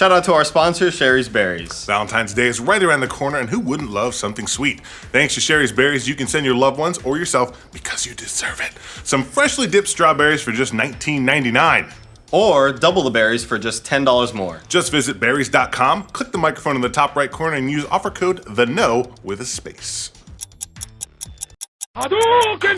Shout out to our sponsor, Sherry's Berries. Valentine's Day is right around the corner, and who wouldn't love something sweet? Thanks to Sherry's Berries, you can send your loved ones or yourself, because you deserve it, some freshly dipped strawberries for just $19.99. Or double the berries for just $10 more. Just visit berries.com, click the microphone in the top right corner, and use offer code THEKNOW with a space.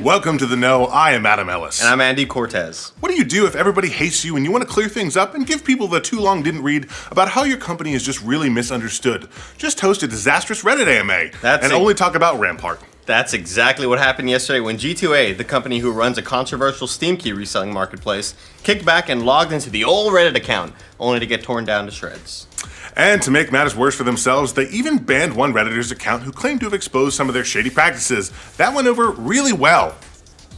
Welcome to The Know. I am Adam Ellis. And I'm Andy Cortez. What do you do if everybody hates you and you want to clear things up and give people the too long didn't read about how your company is just really misunderstood? Just host a disastrous Reddit AMA only talk about Rampart. That's exactly what happened yesterday when G2A, the company who runs a controversial Steam key reselling marketplace, kicked back and logged into the old Reddit account, only to get torn down to shreds. And to make matters worse for themselves, they even banned one Redditor's account who claimed to have exposed some of their shady practices. That went over really well.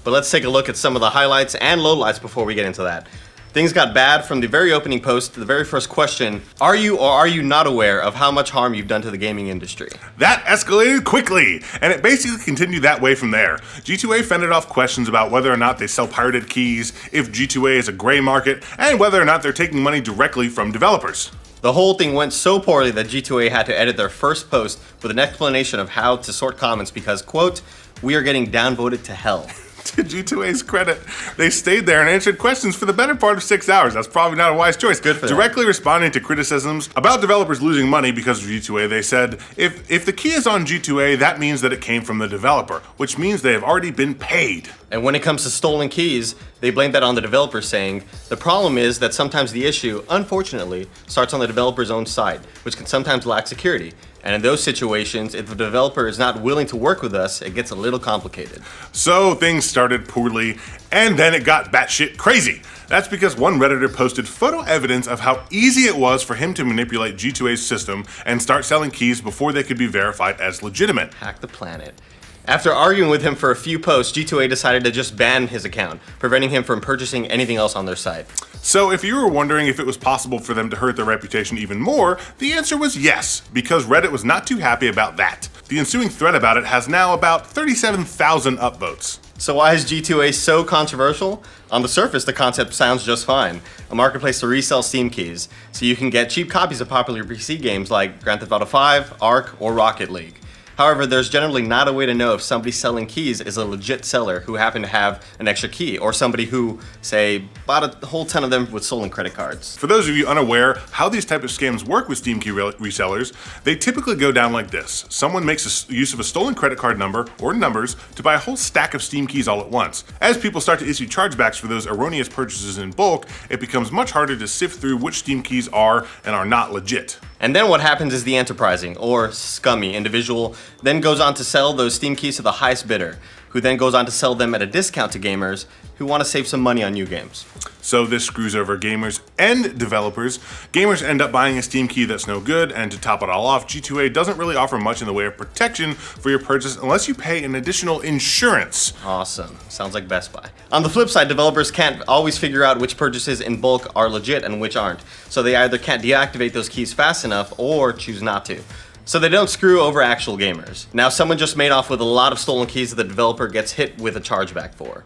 But let's take a look at some of the highlights and lowlights before we get into that. Things got bad from the very opening post to the very first question. Are you or are you not aware of how much harm you've done to the gaming industry? That escalated quickly, and it basically continued that way from there. G2A fended off questions about whether or not they sell pirated keys, if G2A is a gray market, and whether or not they're taking money directly from developers. The whole thing went so poorly that G2A had to edit their first post with an explanation of how to sort comments because, quote, "we are getting downvoted to hell." To G2A's credit, they stayed there and answered questions for the better part of 6 hours. That's probably not a wise choice. Good for them. Directly responding to criticisms about developers losing money because of G2A, they said, if the key is on G2A, that means that it came from the developer, which means they have already been paid. And when it comes to stolen keys, they blame that on the developer, saying, the problem is that sometimes the issue, unfortunately, starts on the developer's own side, which can sometimes lack security. And in those situations, if the developer is not willing to work with us, it gets a little complicated. So things started poorly, and then it got batshit crazy. That's because one Redditor posted photo evidence of how easy it was for him to manipulate G2A's system and start selling keys before they could be verified as legitimate. Hack the planet. After arguing with him for a few posts, G2A decided to just ban his account, preventing him from purchasing anything else on their site. So if you were wondering if it was possible for them to hurt their reputation even more, the answer was yes, because Reddit was not too happy about that. The ensuing thread about it has now about 37,000 upvotes. So why is G2A so controversial? On the surface, the concept sounds just fine. A marketplace to resell Steam keys, so you can get cheap copies of popular PC games like Grand Theft Auto 5, Ark, or Rocket League. However, there's generally not a way to know if somebody selling keys is a legit seller who happened to have an extra key, or somebody who, say, bought a whole ton of them with stolen credit cards. For those of you unaware how these type of scams work with Steam key resellers, they typically go down like this. Someone makes use of a stolen credit card number or numbers to buy a whole stack of Steam keys all at once. As people start to issue chargebacks for those erroneous purchases in bulk, it becomes much harder to sift through which Steam keys are and are not legit. And then what happens is the enterprising, or scummy, individual then goes on to sell those Steam keys to the highest bidder, who then goes on to sell them at a discount to gamers who want to save some money on new games. So this screws over gamers and developers. Gamers end up buying a Steam key that's no good, and to top it all off, G2A doesn't really offer much in the way of protection for your purchase unless you pay an additional insurance. Awesome. Sounds like Best Buy. On the flip side, developers can't always figure out which purchases in bulk are legit and which aren't. So they either can't deactivate those keys fast enough or choose not to. So they don't screw over actual gamers. Now someone just made off with a lot of stolen keys that the developer gets hit with a chargeback for.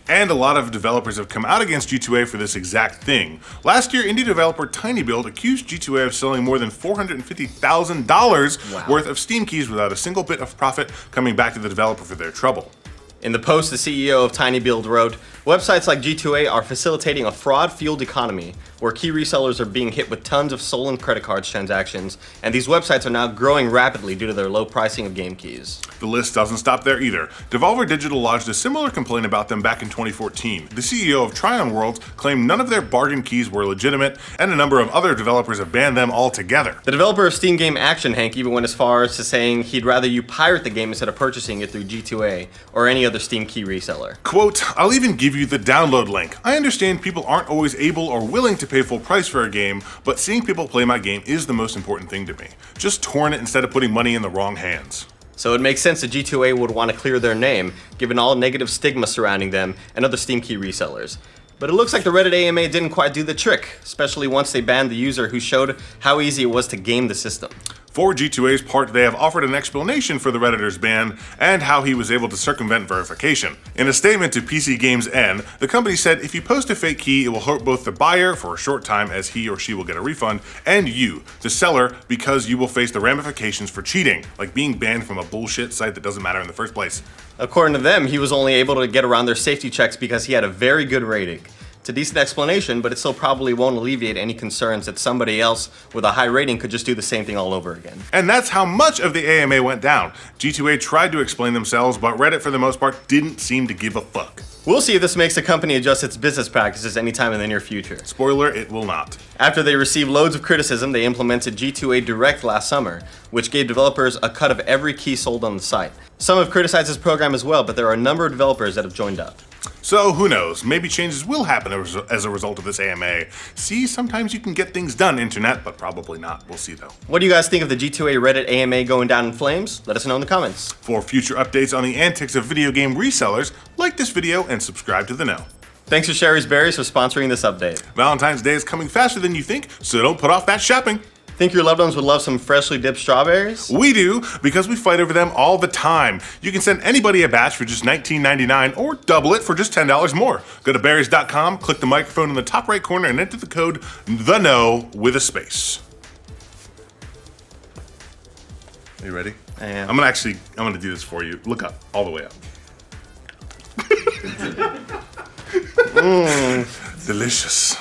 And a lot of developers have come out against G2A for this exact thing. Last year, indie developer TinyBuild accused G2A of selling more than $450,000 worth of Steam keys without a single bit of profit coming back to the developer for their trouble. In the post, the CEO of TinyBuild wrote, "Websites like G2A are facilitating a fraud-fueled economy where key resellers are being hit with tons of stolen credit cards transactions, and these websites are now growing rapidly due to their low pricing of game keys." The list doesn't stop there either. Devolver Digital lodged a similar complaint about them back in 2014. The CEO of Tryon Worlds claimed none of their bargain keys were legitimate, and a number of other developers have banned them altogether. The developer of Steam game Action Hank even went as far as to saying he'd rather you pirate the game instead of purchasing it through G2A or any other Steam key reseller. Quote, "I'll even give you the download link. I understand people aren't always able or willing to pay full price for a game, but seeing people play my game is the most important thing to me. Just torrent it instead of putting money in the wrong hands." So it makes sense that G2A would want to clear their name, given all negative stigma surrounding them and other Steam key resellers. But it looks like the Reddit AMA didn't quite do the trick, especially once they banned the user who showed how easy it was to game the system. For G2A's part, they have offered an explanation for the Redditor's ban and how he was able to circumvent verification. In a statement to PC Games N, the company said if you post a fake key, it will hurt both the buyer for a short time as he or she will get a refund, and you, the seller, because you will face the ramifications for cheating, like being banned from a bullshit site that doesn't matter in the first place. According to them, he was only able to get around their safety checks because he had a very good rating. It's a decent explanation, but it still probably won't alleviate any concerns that somebody else with a high rating could just do the same thing all over again. And that's how much of the AMA went down. G2A tried to explain themselves, but Reddit for the most part didn't seem to give a fuck. We'll see if this makes the company adjust its business practices anytime in the near future. Spoiler, it will not. After they received loads of criticism, they implemented G2A Direct last summer, which gave developers a cut of every key sold on the site. Some have criticized this program as well, but there are a number of developers that have joined up. So who knows, maybe changes will happen as a result of this AMA. See, sometimes you can get things done, internet, but probably not. We'll see though. What do you guys think of the G2A Reddit AMA going down in flames? Let us know in the comments. For future updates on the antics of video game resellers, like this video and subscribe to The Know. Thanks to Sherry's Berries for sponsoring this update. Valentine's Day is coming faster than you think, so don't put off that shopping. Think your loved ones would love some freshly dipped strawberries? We do, because we fight over them all the time. You can send anybody a batch for just $19.99 or double it for just $10 more. Go to berries.com, click the microphone in the top right corner, and enter the code THEKNOW with a space. Are you ready? I am. I'm gonna do this for you. Look up, all the way up. Delicious.